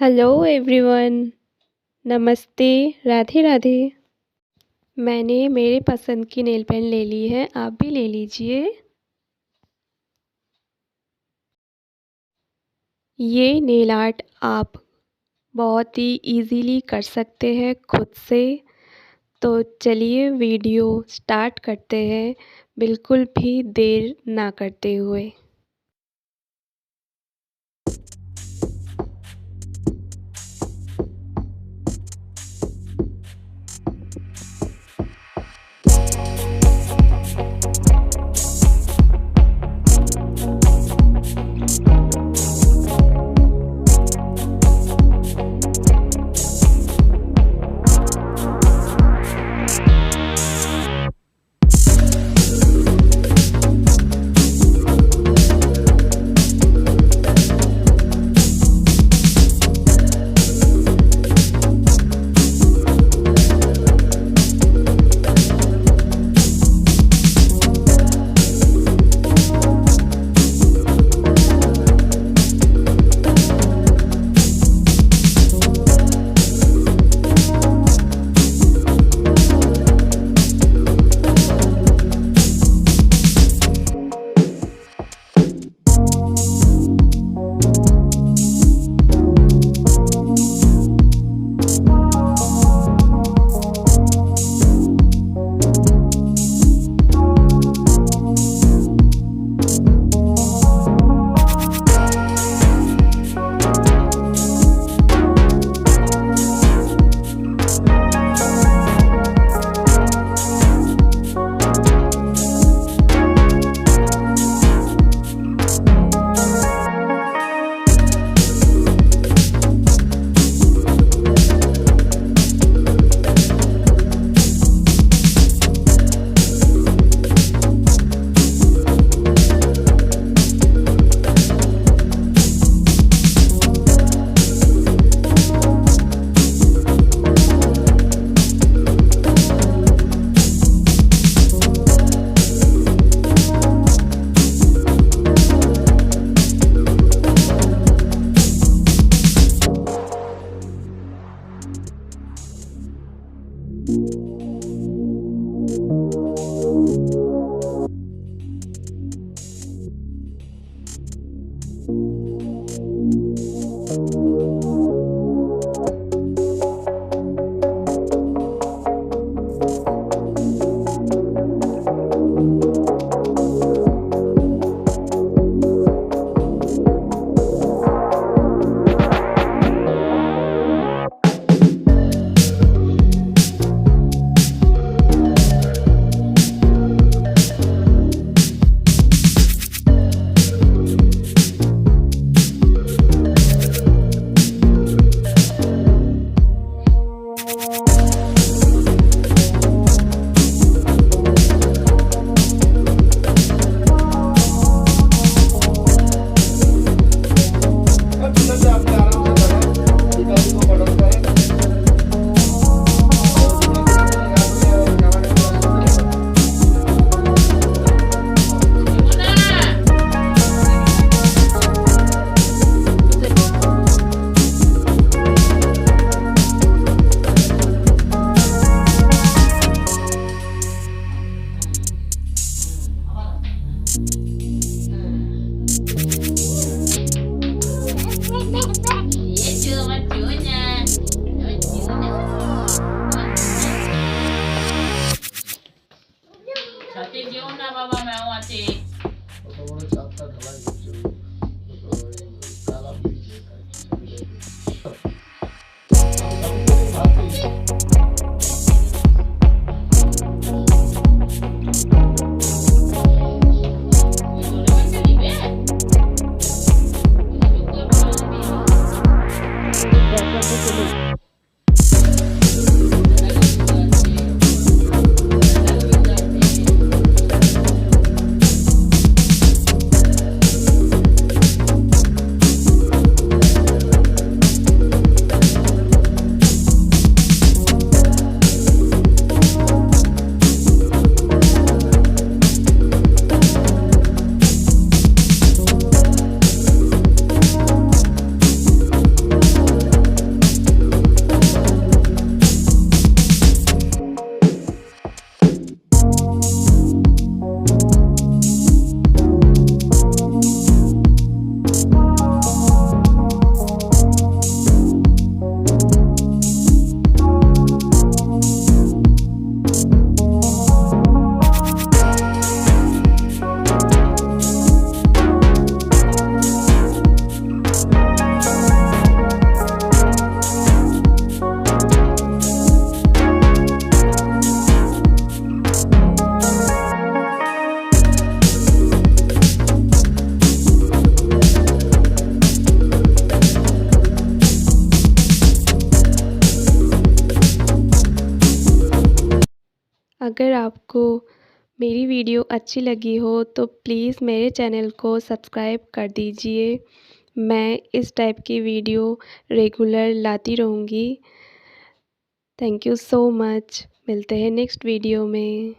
Hello everyone. नमस्ते। राधे राधे। मैंने मेरे पसंद की नेल पेंट ले ली है, आप भी ले लीजिए। ये नेल आर्ट आप बहुत ही इजीली कर सकते हैं खुद से। तो चलिए वीडियो स्टार्ट करते हैं, बिल्कुल भी देर ना करते हुए। अगर आपको मेरी वीडियो अच्छी लगी हो तो प्लीज़ मेरे चैनल को सब्सक्राइब कर दीजिए। मैं इस टाइप की वीडियो रेगुलर लाती रहूँगी। Thank you so much. मिलते हैं नेक्स्ट वीडियो में।